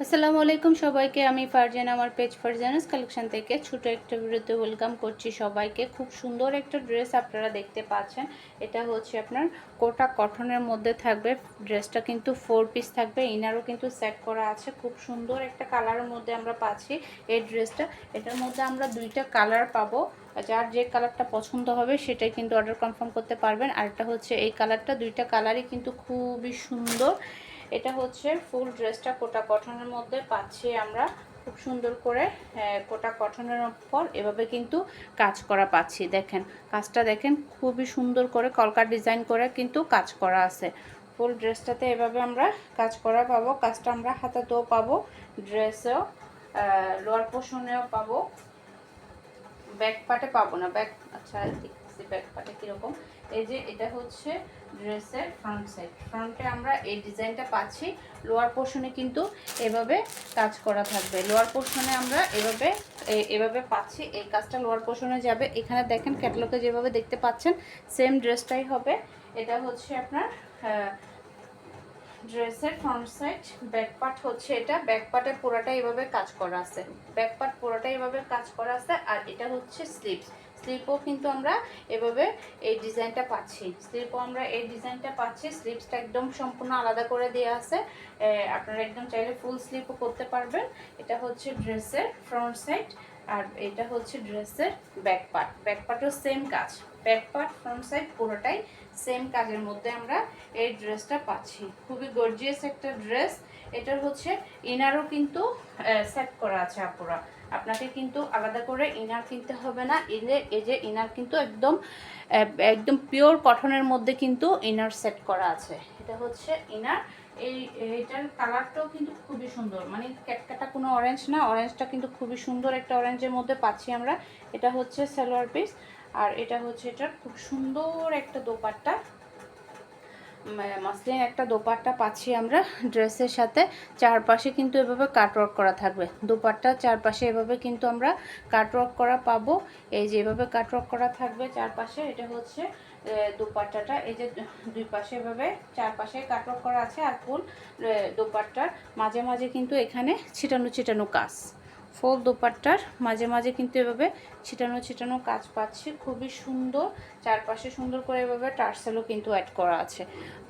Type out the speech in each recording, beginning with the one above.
আসসালামু আলাইকুম সবাইকে। আমি ফারজানা, আমার পেজ ফারজানাস কালেকশন থেকে ছোট একটা ভিডিওতে ওয়েলকাম করছি সবাইকে। খুব সুন্দর একটা ড্রেস আপনারা দেখতে পাচ্ছেন। এটা হচ্ছে আপনার কোটা কটনের মধ্যে থাকবে। ড্রেসটা কিন্তু 4 পিস থাকবে, ইনারও কিন্তু সেট করা আছে। খুব সুন্দর একটা কালারের মধ্যে আমরা পাচ্ছি এই ড্রেসটা। এটার মধ্যে আমরা দুইটা কালার পাবো, যার যে কালারটা পছন্দ হবে সেটাই কিন্তু অর্ডার কনফার্ম করতে পারবেন। আর এটা হচ্ছে এই কালারটা, দুইটা কালারই কিন্তু খুবই সুন্দর। এটা হচ্ছে ফুল ড্রেসটা কোটা কটনের মধ্যে পাচ্ছি আমরা, খুব সুন্দর করে কোটা কটনের উপর এভাবে কিন্তু কাজ করা পাচ্ছি। দেখেন কাজটা, দেখেন খুবই সুন্দর করে কলকা ডিজাইন করে কিন্তু কাজ করা আছে। ফুল ড্রেসটাতে এভাবে আমরা কাজ করা পাবো। কাজটা আমরা হাতাতেও পাবো, ড্রেসেও লোয়ার পোর্শনেও পাবো, ব্যাক পার্টে পাবো না। ব্যাক, আচ্ছা দেখতেছি ব্যাক পার্টে কীরকম। এই যে এটা হচ্ছে ড্রেসের ফ্রন্ট সাইড। ফ্রন্টে আমরা এই ডিজাইনটা পাচ্ছি। লোয়ার পোর্শনে কিন্তু এভাবে কাজ করা থাকবে। লোয়ার পোর্শনে আমরা এভাবে পাচ্ছি। এই কাজটা লোয়ার পোর্শনে যাবে। এখানে দেখেন ক্যাটালগে যেভাবে দেখতে পাচ্ছেন সেম ড্রেসটাই হবে। এটা হচ্ছে আপনার ড্রেসের ফ্রন্ট সাইড। ব্যাক পার্ট হচ্ছে এটা, ব্যাক পার্টে পুরোটাই এভাবে কাজ করা আছে। ব্যাক পার্ট পুরোটাই এভাবে কাজ করা আছে। আর এটা হচ্ছে স্লিভস। স্লিপও কিন্তু আমরা এভাবে এই ডিজাইনটা পাচ্ছি। স্লিপও আমরা এই ডিজাইনটা পাচ্ছি। স্লিভসটা একদম সম্পূর্ণ আলাদা করে দেওয়া আছে। আপনারা একদম চাইলে ফুল স্লিপও করতে পারবেন। এটা হচ্ছে ড্রেসের ফ্রন্ট সাইড, আর এটা হচ্ছে ড্রেসের ব্যাক পার্ট। ব্যাক পার্টও সেম কাজ, ব্যাক পার্ট ফ্রন্ট সাইড পুরোটাই সেম কাজের মধ্যে আমরা এই ড্রেসটা পাচ্ছি। খুবই গর্জিয়াস একটা ড্রেস। এটার হচ্ছে ইনারও কিন্তু সেট করা আছে আপুরা। আপনাকে কিন্তু আলাদা করে ইনার কিনতে হবে না। এই যে ইনার কিন্তু একদম পিওর কটনের মধ্যে কিন্তু ইনার সেট করা আছে। এটা হচ্ছে ইনার। এইটার কালারটাও কিন্তু খুবই সুন্দর, মানে ক্যাটকাটা কোনো অরেঞ্জ না, অরেঞ্জটা কিন্তু খুবই সুন্দর একটা অরেঞ্জের মধ্যে পাচ্ছি আমরা। এটা হচ্ছে সালোয়ার পিস, আর এটা হচ্ছে এটার খুব সুন্দর একটা দোপাট্টা, মাসলিন একটা দোপাট্টা পাচ্ছি আমরা ড্রেসের সাথে। চারপাশে কিন্তু এভাবে কাটওয়ার্ক করা থাকবে। দোপাট্টার চারপাশে এভাবে কিন্তু আমরা কাটওয়ার্ক করা পাবো। এই যে এভাবে কাটওয়ার্ক করা থাকবে চারপাশে। এটা হচ্ছে দোপাট্টাটা। এই যে দুই পাশে এভাবে চারপাশে কাটওয়ার্ক করা আছে। আর ফুল দোপাট্টার মাঝে মাঝে কিন্তু এখানে ছিটানো ছিটানো কাজ। ফুল দোপাট্টার মাঝে মাঝে কিন্তু এভাবে ছিটানো ছিটানো কাজ পাচ্ছি, খুবই সুন্দর। চারপাশে সুন্দর করে এভাবে টার্সেলও কিন্তু অ্যাড করা আছে।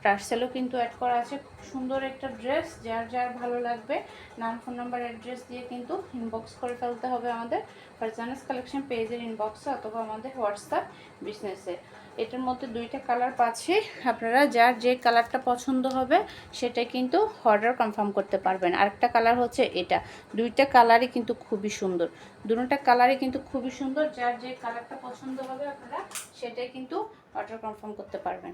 টার্সেলও কিন্তু অ্যাড করা আছে। খুব সুন্দর একটা ড্রেস। যার যার ভালো লাগবে নাম, ফোন নাম্বার, অ্যাড্রেস দিয়ে কিন্তু ইনবক্স করে ফেলতে হবে আমাদের ফারজানাস কালেকশন পেজের ইনবক্সে অথবা আমাদের হোয়াটসঅ্যাপ বিজনেসে। এটার মধ্যে দুইটা কালার পাচ্ছি। আপনারা যার যে কালারটা পছন্দ হবে সেটাই কিন্তু অর্ডার কনফার্ম করতে পারবেন। আরেকটা কালার হচ্ছে এটা। দুইটা কালারই কিন্তু খুবই সুন্দর, দুটোটা কালারই কিন্তু খুবই সুন্দর। যার যে কালারটা পছন্দ হবে আপনারা সেটাই কিন্তু অর্ডার কনফার্ম করতে পারবেন।